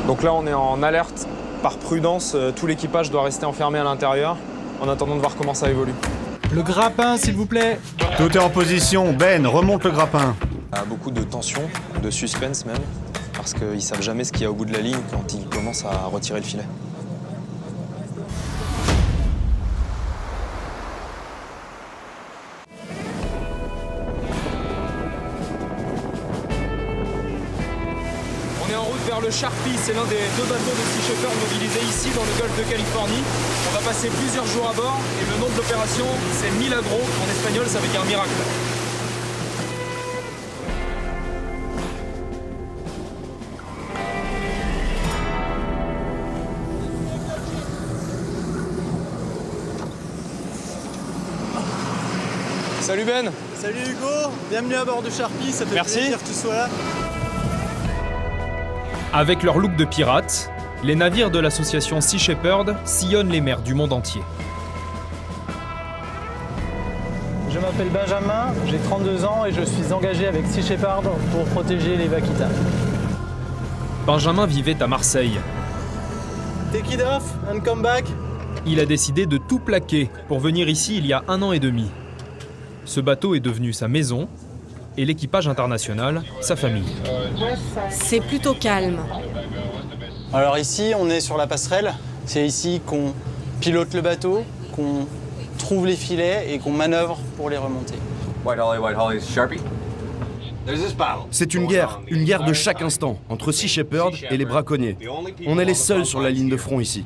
Donc là, on est en alerte. Par prudence, tout l'équipage doit rester enfermé à l'intérieur en attendant de voir comment ça évolue. Le grappin, s'il vous plaît. Tout est en position. Ben, remonte le grappin. Il y a beaucoup de tension, de suspense même, parce qu'ils savent jamais ce qu'il y a au bout de la ligne quand ils commencent à retirer le filet. On est en route vers le Sharpie, c'est l'un des 2 bateaux de Sea Shepherd mobilisés ici dans le golfe de Californie. On va passer plusieurs jours à bord et le nom de l'opération, c'est Milagro. En espagnol, ça veut dire miracle. Salut Ben. Salut Hugo, bienvenue à bord du Sharpie, ça fait Merci. plaisir que tu sois là. Avec leur look de pirates, les navires de l'association Sea Shepherd sillonnent les mers du monde entier. Je m'appelle Benjamin, j'ai 32 ans et je suis engagé avec Sea Shepherd pour protéger les vaquitas. Benjamin vivait à Marseille. Take it off and come back. Il a décidé de tout plaquer pour venir ici il y a 1 an et demi. Ce bateau est devenu sa maison et l'équipage international, sa famille. C'est plutôt calme. Alors ici, on est sur la passerelle. C'est ici qu'on pilote le bateau, qu'on trouve les filets et qu'on manœuvre pour les remonter. White Sharpie. C'est une guerre de chaque instant, entre Sea Shepherd et les braconniers. On est les seuls sur la ligne de front ici.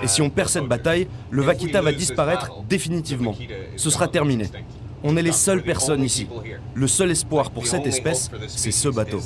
Et si on perd cette bataille, le Vaquita va disparaître définitivement. Ce sera terminé. On est les seules personnes ici. Le seul espoir pour cette espèce, c'est ce bateau.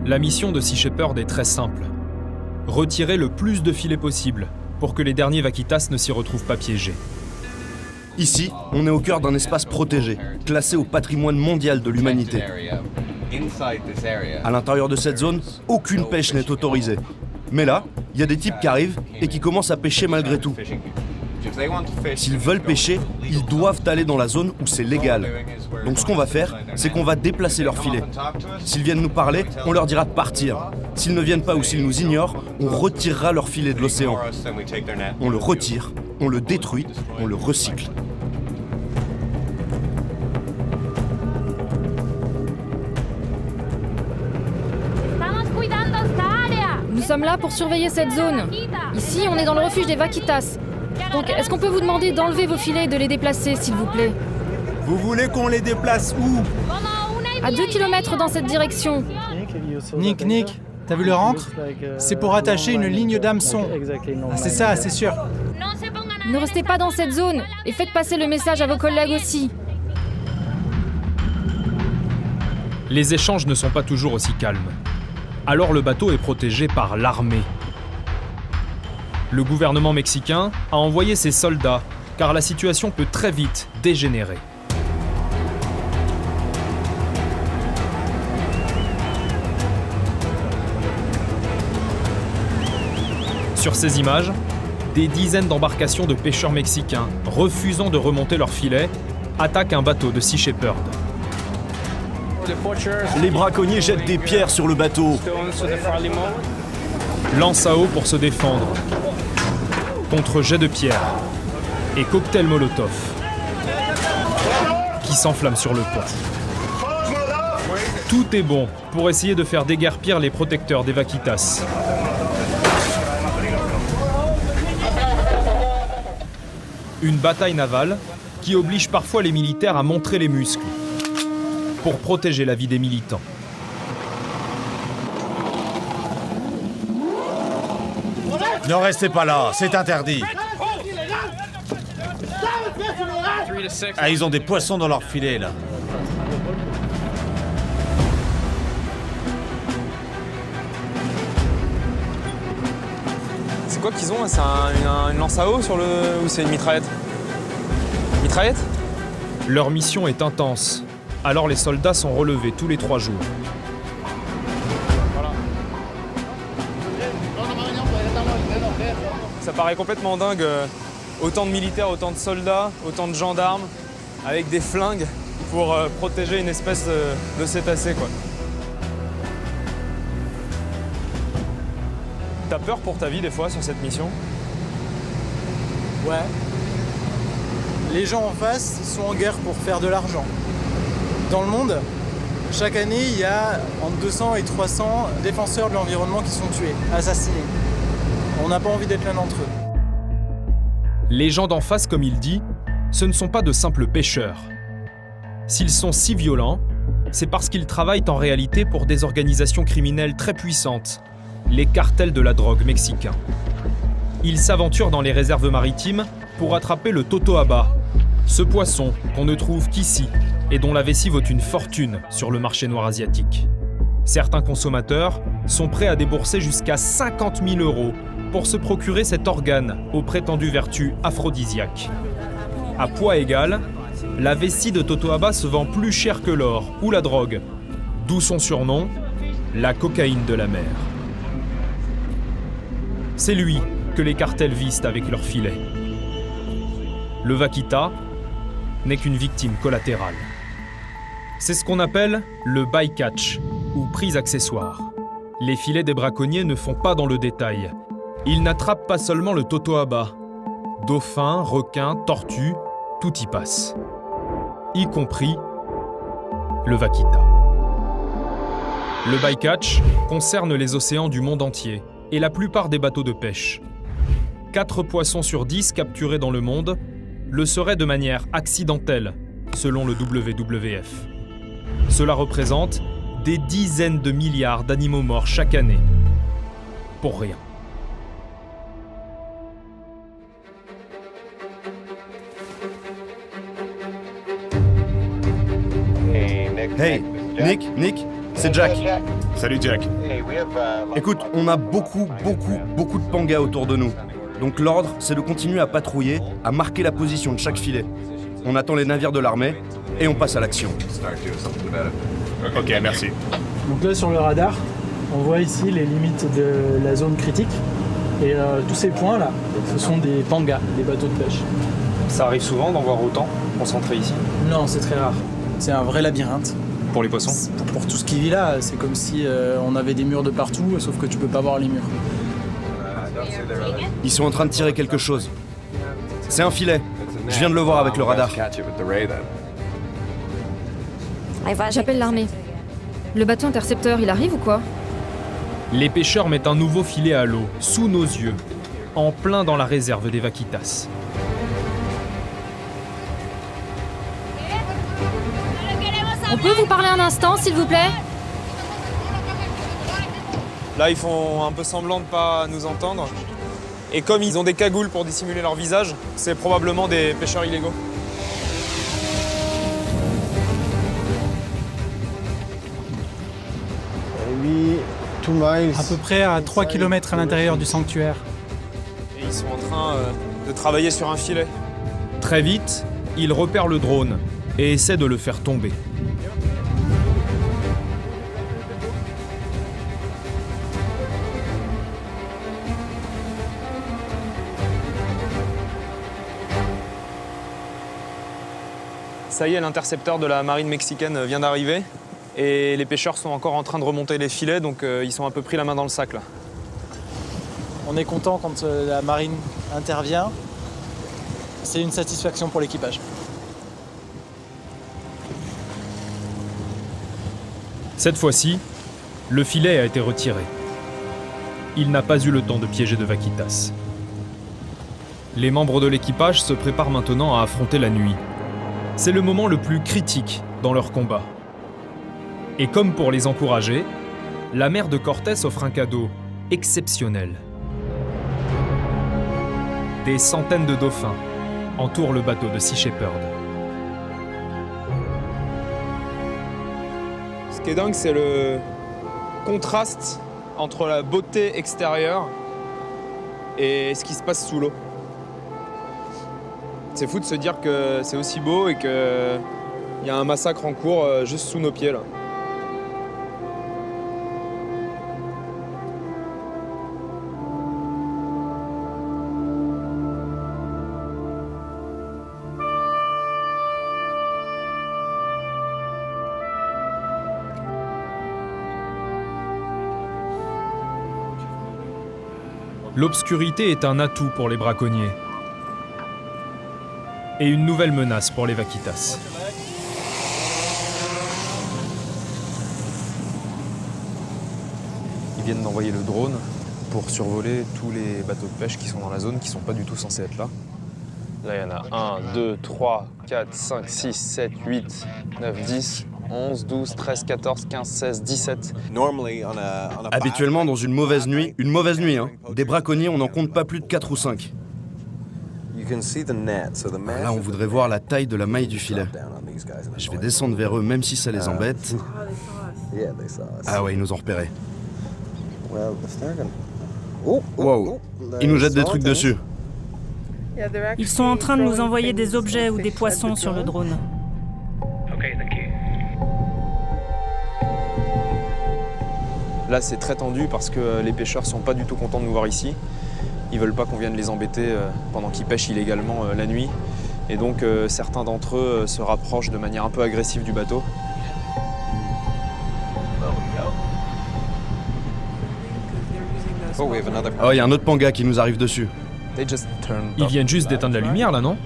La mission de Sea Shepherd est très simple. Retirer le plus de filets possible pour que les derniers vaquitas ne s'y retrouvent pas piégés. Ici, on est au cœur d'un espace protégé, classé au patrimoine mondial de l'humanité. À l'intérieur de cette zone, aucune pêche n'est autorisée. Mais là, il y a des types qui arrivent et qui commencent à pêcher malgré tout. S'ils veulent pêcher, ils doivent aller dans la zone où c'est légal. Donc ce qu'on va faire, c'est qu'on va déplacer leurs filets. S'ils viennent nous parler, on leur dira de partir. S'ils ne viennent pas ou s'ils nous ignorent, on retirera leur filet de l'océan. On le retire, on le détruit, on le recycle. Nous sommes là pour surveiller cette zone. Ici, on est dans le refuge des vaquitas. Donc, est-ce qu'on peut vous demander d'enlever vos filets et de les déplacer, s'il vous plaît? Vous voulez qu'on les déplace où? À 2 km dans cette direction. Nick, t'as vu leur ancre? C'est pour attacher une ligne d'hameçon. Ah, c'est ça, c'est sûr. Ne restez pas dans cette zone et faites passer le message à vos collègues aussi. Les échanges ne sont pas toujours aussi calmes. Alors le bateau est protégé par l'armée. Le gouvernement mexicain a envoyé ses soldats, car la situation peut très vite dégénérer. Sur ces images, des dizaines d'embarcations de pêcheurs mexicains, refusant de remonter leurs filets, attaquent un bateau de Sea Shepherd. Les braconniers jettent des pierres sur le bateau. Lance à eau pour se défendre, contre jet de pierre et cocktail Molotov, qui s'enflamme sur le pont. Tout est bon pour essayer de faire déguerpir les protecteurs des vaquitas. Une bataille navale qui oblige parfois les militaires à montrer les muscles pour protéger la vie des militants. Ne restez pas là, c'est interdit. Ah, ils ont des poissons dans leur filet, là. C'est quoi qu'ils ont? C'est une lance à eau sur le... ou c'est une mitraillette? Mitraillette? Leur mission est intense, alors les soldats sont relevés tous les 3 jours. Ça paraît complètement dingue, autant de militaires, autant de soldats, autant de gendarmes, avec des flingues pour protéger une espèce de cétacé, quoi. T'as peur pour ta vie des fois sur cette mission? Ouais. Les gens en face sont en guerre pour faire de l'argent. Dans le monde, chaque année, il y a entre 200 et 300 défenseurs de l'environnement qui sont tués, assassinés. On n'a pas envie d'être l'un d'entre eux. Les gens d'en face, comme il dit, ce ne sont pas de simples pêcheurs. S'ils sont si violents, c'est parce qu'ils travaillent en réalité pour des organisations criminelles très puissantes, les cartels de la drogue mexicains. Ils s'aventurent dans les réserves maritimes pour attraper le totoaba, ce poisson qu'on ne trouve qu'ici et dont la vessie vaut une fortune sur le marché noir asiatique. Certains consommateurs sont prêts à débourser jusqu'à 50 000 € pour se procurer cet organe aux prétendues vertus aphrodisiaques. À poids égal, la vessie de totoaba se vend plus cher que l'or ou la drogue, d'où son surnom, la cocaïne de la mer. C'est lui que les cartels visent avec leurs filets. Le vaquita n'est qu'une victime collatérale. C'est ce qu'on appelle le bycatch, ou prise accessoire. Les filets des braconniers ne font pas dans le détail. Ils n'attrapent pas seulement le totoaba. Dauphins, requins, tortues, tout y passe. Y compris le vaquita. Le bycatch concerne les océans du monde entier et la plupart des bateaux de pêche. 4 poissons sur 10 capturés dans le monde le seraient de manière accidentelle, selon le WWF. Cela représente des dizaines de milliards d'animaux morts chaque année. Pour rien. Hey, Nick, c'est Jack. Salut Jack. Écoute, on a beaucoup de pangas autour de nous. Donc l'ordre, c'est de continuer à patrouiller, à marquer la position de chaque filet. On attend les navires de l'armée et on passe à l'action. Ok, merci. Donc là sur le radar, on voit ici les limites de la zone critique. Et tous ces points là, ce sont des pangas, des bateaux de pêche. Ça arrive souvent d'en voir autant concentrés ici? Non, c'est très rare. C'est un vrai labyrinthe. Pour les poissons? Pour tout ce qui vit là, c'est comme si on avait des murs de partout, sauf que tu peux pas voir les murs. Ils sont en train de tirer quelque chose. C'est un filet. Je viens de le voir avec le radar. J'appelle l'armée. Le bateau intercepteur, il arrive ou quoi? Les pêcheurs mettent un nouveau filet à l'eau, sous nos yeux, en plein dans la réserve des vaquitas. On peut vous parler un instant, s'il vous plaît? Là, ils font un peu semblant de pas nous entendre. Et comme ils ont des cagoules pour dissimuler leur visage, c'est probablement des pêcheurs illégaux. À peu près à 3 km à l'intérieur du sanctuaire. Et ils sont en train de travailler sur un filet. Très vite, ils repèrent le drone et essaient de le faire tomber. Ça y est, l'intercepteur de la marine mexicaine vient d'arriver. Et les pêcheurs sont encore en train de remonter les filets, donc ils sont un peu pris la main dans le sac là. On est content quand la marine intervient. C'est une satisfaction pour l'équipage. Cette fois-ci, le filet a été retiré. Il n'a pas eu le temps de piéger de vaquitas. Les membres de l'équipage se préparent maintenant à affronter la nuit. C'est le moment le plus critique dans leur combat. Et comme pour les encourager, la mère de Cortés offre un cadeau exceptionnel. Des centaines de dauphins entourent le bateau de Sea Shepherd. Ce qui est dingue, c'est le contraste entre la beauté extérieure et ce qui se passe sous l'eau. C'est fou de se dire que c'est aussi beau et qu'il y a un massacre en cours juste sous nos pieds là. L'obscurité est un atout pour les braconniers. Et une nouvelle menace pour les vaquitas. Ils viennent d'envoyer le drone pour survoler tous les bateaux de pêche qui sont dans la zone, qui sont pas du tout censés être là. Là, il y en a 1, 2, 3, 4, 5, 6, 7, 8, 9, 10, 11, 12, 13, 14, 15, 16, 17. Habituellement, dans une mauvaise nuit, hein, des braconniers, on n'en compte pas plus de 4 ou 5. Là, on voudrait voir la taille de la maille du filet. Je vais descendre vers eux, même si ça les embête. Ah ouais, ils nous ont repérés. Wow, ils nous jettent des trucs dessus. Ils sont en train de nous envoyer des objets ou des poissons sur le drone. Là, c'est très tendu parce que les pêcheurs sont pas du tout contents de nous voir ici. Ils veulent pas qu'on vienne les embêter pendant qu'ils pêchent illégalement la nuit. Et donc, certains d'entre eux se rapprochent de manière un peu agressive du bateau. Oh, il y a un autre panga qui nous arrive dessus. Ils viennent juste d'éteindre la lumière, là, non?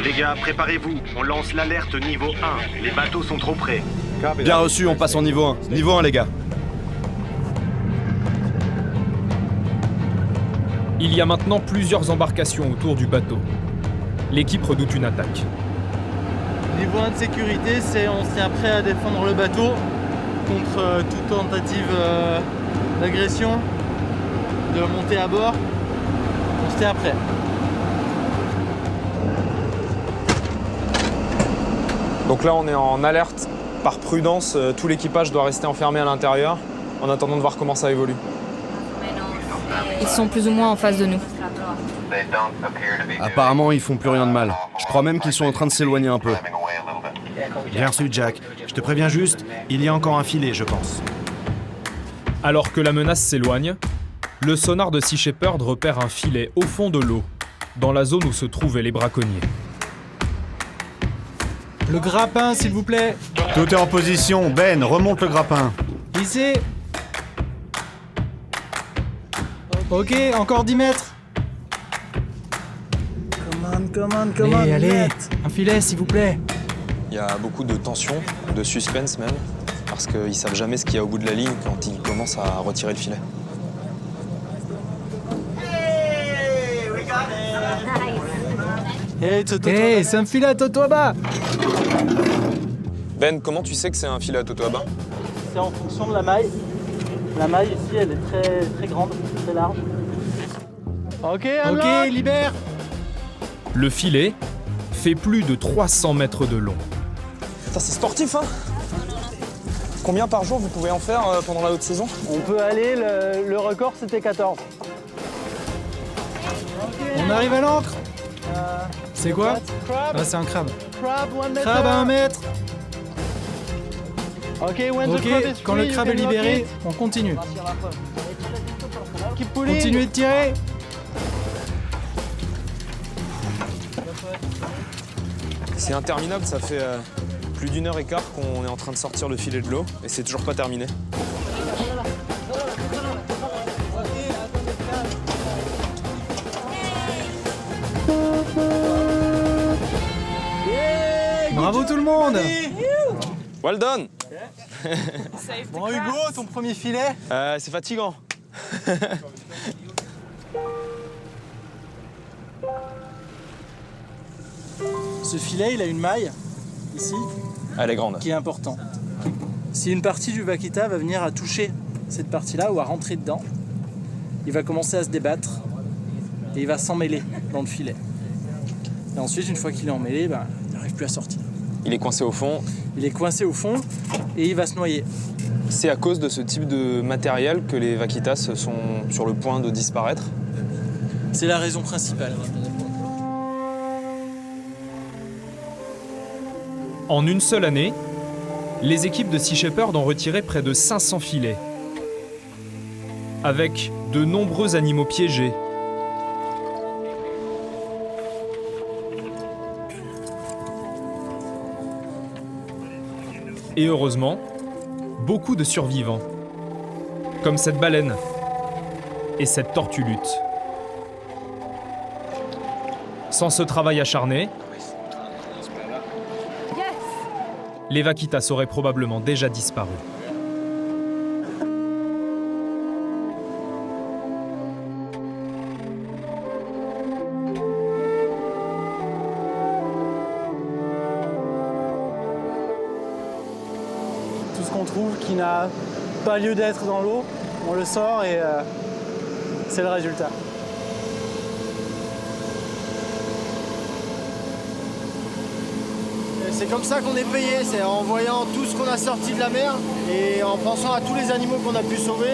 Les gars, préparez-vous. On lance l'alerte niveau 1. Les bateaux sont trop près. Bien reçu, on passe en niveau 1. Niveau 1, les gars. Il y a maintenant plusieurs embarcations autour du bateau. L'équipe redoute une attaque. Niveau 1 de sécurité, c'est on se tient prêt à défendre le bateau contre toute tentative d'agression, de monter à bord. On se tient prêt. Donc là, on est en alerte. Par prudence, tout l'équipage doit rester enfermé à l'intérieur en attendant de voir comment ça évolue. Ils sont plus ou moins en face de nous. Apparemment, ils font plus rien de mal. Je crois même qu'ils sont en train de s'éloigner un peu. Bien reçu, Jack. Je te préviens juste, il y a encore un filet, je pense. Alors que la menace s'éloigne, le sonar de Sea Shepherd repère un filet au fond de l'eau, dans la zone où se trouvaient les braconniers. Le grappin, s'il vous plaît. Tout est en position. Ben, remonte le grappin. Ici. Ok, encore 10 mètres. Come on. Allez, un filet, s'il vous plaît. Il y a beaucoup de tension, de suspense même, parce qu'ils savent jamais ce qu'il y a au bout de la ligne quand ils commencent à retirer le filet. Hey, c'est un filet à Totoaba. Ben, comment tu sais que c'est un filet à Totoaba? C'est en fonction de la maille. La maille ici, elle est très, très grande, très large. Ok, libère. Le filet fait plus de 300 mètres de long. Ça, c'est sportif, hein? Combien par jour vous pouvez en faire pendant la haute saison? On peut aller, le record c'était 14. On arrive à l'ancre. C'est quoi? Ah, c'est un crabe. Crabe à 1 mètre. Ok, quand le crabe est libéré, on continue. Continuez de tirer. C'est interminable, ça fait plus d'1h15 qu'on est en train de sortir le filet de l'eau et c'est toujours pas terminé. Bravo tout le monde. Well done. Bon Hugo, ton premier filet? C'est fatigant. Ce filet, il a une maille, ici, Elle est grande. qui est important. Si une partie du vaquita va venir à toucher cette partie-là ou à rentrer dedans, il va commencer à se débattre et il va s'emmêler dans le filet. Et ensuite, une fois qu'il est emmêlé, il n'arrive plus à sortir. Il est coincé au fond. Il est coincé au fond et il va se noyer. C'est à cause de ce type de matériel que les vaquitas sont sur le point de disparaître. C'est la raison principale. En une seule année, les équipes de Sea Shepherd ont retiré près de 500 filets, avec de nombreux animaux piégés. Et heureusement, beaucoup de survivants, comme cette baleine et cette tortue lutte. Sans ce travail acharné, les vaquitas auraient probablement déjà disparu. Tout ce qu'on trouve qui n'a pas lieu d'être dans l'eau, on le sort et c'est le résultat. C'est comme ça qu'on est payé, c'est en voyant tout ce qu'on a sorti de la mer et en pensant à tous les animaux qu'on a pu sauver.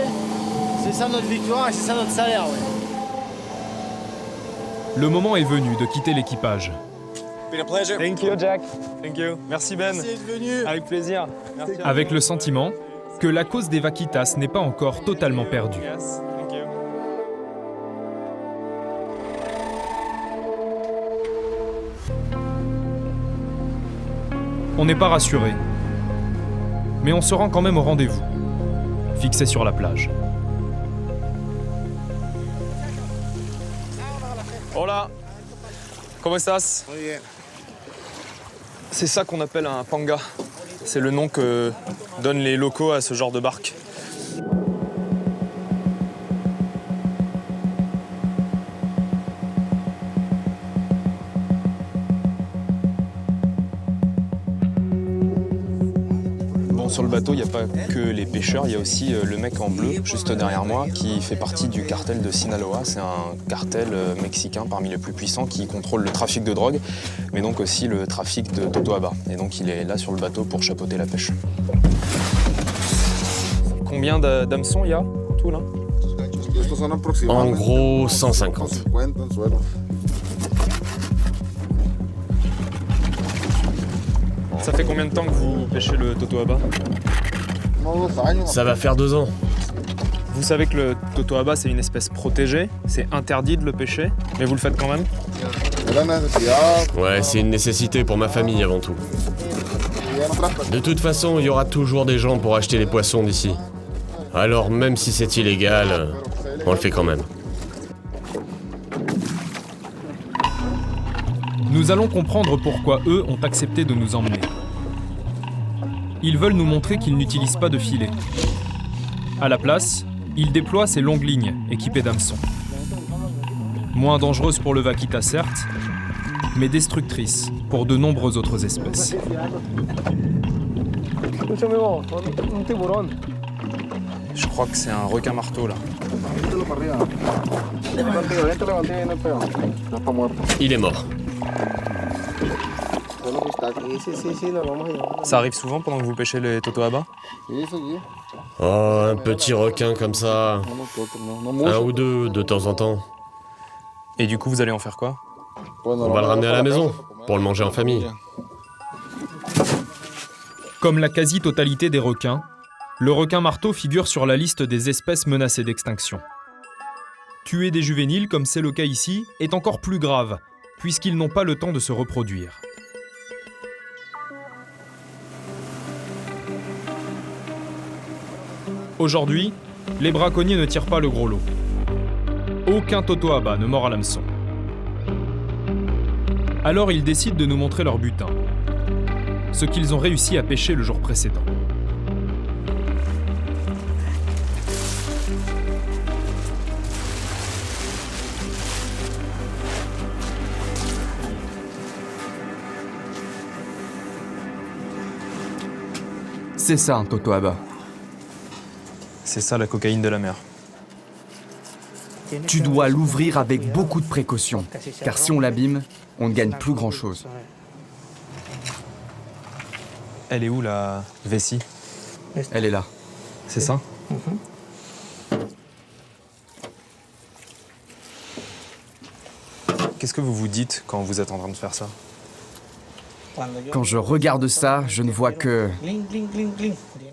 C'est ça notre victoire et c'est ça notre salaire. Ouais. Le moment est venu de quitter l'équipage. Thank you, Jack. Thank you. Merci, Ben. Merci d'être venu. Avec plaisir. Merci. Avec le sentiment que la cause des vaquitas n'est pas encore totalement perdue. Yes. Thank you. On n'est pas rassuré, mais on se rend quand même au rendez-vous, fixé sur la plage. Hola. ¿Cómo estás? Muy bien. C'est ça qu'on appelle un panga. C'est le nom que donnent les locaux à ce genre de barque. Sur le bateau, il n'y a pas que les pêcheurs, il y a aussi le mec en bleu, juste derrière moi, qui fait partie du cartel de Sinaloa. C'est un cartel mexicain parmi les plus puissants qui contrôle le trafic de drogue, mais donc aussi le trafic de totoaba. Et donc il est là sur le bateau pour chapeauter la pêche. Combien d'hameçons il y a, tout là? En gros, 150. Ça fait combien de temps que vous pêchez le totoaba? Ça va faire 2 ans. Vous savez que le totoaba, c'est une espèce protégée, c'est interdit de le pêcher, mais vous le faites quand même? Ouais, c'est une nécessité pour ma famille avant tout. De toute façon, il y aura toujours des gens pour acheter les poissons d'ici. Alors même si c'est illégal, on le fait quand même. Nous allons comprendre pourquoi eux ont accepté de nous emmener. Ils veulent nous montrer qu'ils n'utilisent pas de filet. À la place, ils déploient ces longues lignes équipées d'hameçons. Moins dangereuses pour le vaquita certes, mais destructrices pour de nombreuses autres espèces. Je crois que c'est un requin marteau là. Il est mort. Ça arrive souvent pendant que vous pêchez les totoaba? Oh, un petit requin comme ça. 1 ou 2 de temps en temps. Et du coup, vous allez en faire quoi? On va le ramener à la maison, pour le manger en famille. Comme la quasi-totalité des requins, le requin marteau figure sur la liste des espèces menacées d'extinction. Tuer des juvéniles, comme c'est le cas ici, est encore plus grave, puisqu'ils n'ont pas le temps de se reproduire. Aujourd'hui, les braconniers ne tirent pas le gros lot. Aucun totoaba ne mord à l'hameçon. Alors ils décident de nous montrer leur butin, ce qu'ils ont réussi à pêcher le jour précédent. C'est ça un totoaba. C'est ça la cocaïne de la mer. Tu dois l'ouvrir avec beaucoup de précaution, car si on l'abîme, on ne gagne plus grand-chose. Elle est où la vessie? Elle est là. C'est ça? Qu'est-ce que vous vous dites quand vous êtes en train de faire ça? Quand je regarde ça, je ne vois que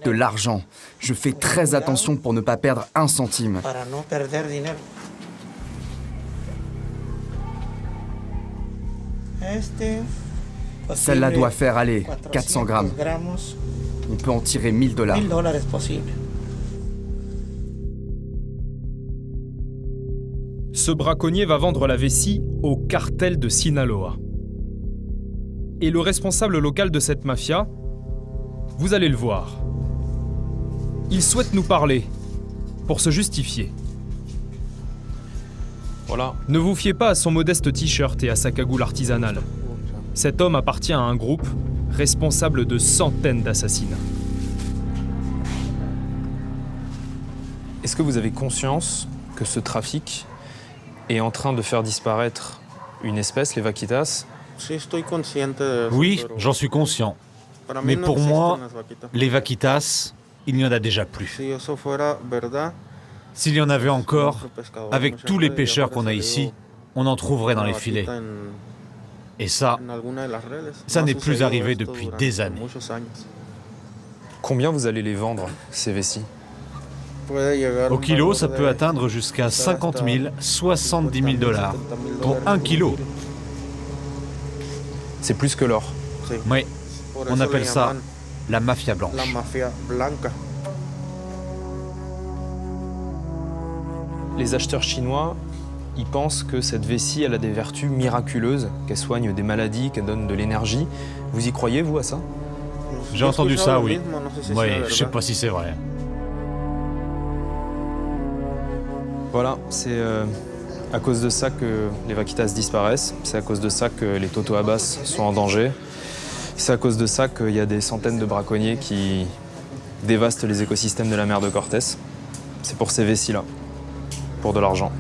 de l'argent. Je fais très attention pour ne pas perdre un centime. Celle-là doit faire, allez, 400 grammes. on peut en tirer $1000. Ce braconnier va vendre la vessie au cartel de Sinaloa. Et le responsable local de cette mafia, vous allez le voir. Il souhaite nous parler, pour se justifier. Voilà. Ne vous fiez pas à son modeste t-shirt et à sa cagoule artisanale. Cet homme appartient à un groupe responsable de centaines d'assassinats. Est-ce que vous avez conscience que ce trafic est en train de faire disparaître une espèce, les vaquitas? Oui, j'en suis conscient. Mais pour moi, les vaquitas, il n'y en a déjà plus. S'il y en avait encore, avec tous les pêcheurs qu'on a ici, on en trouverait dans les filets. Et ça n'est plus arrivé depuis des années. Combien vous allez les vendre, ces vessies? Au kilo, ça peut atteindre jusqu'à 50 000, 70 000 dollars pour 1 kilo. C'est plus que l'or. Oui, on appelle ça la mafia blanche. Les acheteurs chinois, ils pensent que cette vessie, elle a des vertus miraculeuses, qu'elle soigne des maladies, qu'elle donne de l'énergie. Vous y croyez, vous, à ça? J'ai entendu ça, oui. Oui, je sais pas si c'est vrai. Voilà, c'est à cause de ça que les vaquitas disparaissent, c'est à cause de ça que les totoabas sont en danger, c'est à cause de ça qu'il y a des centaines de braconniers qui dévastent les écosystèmes de la mer de Cortés. C'est pour ces vessies-là, pour de l'argent.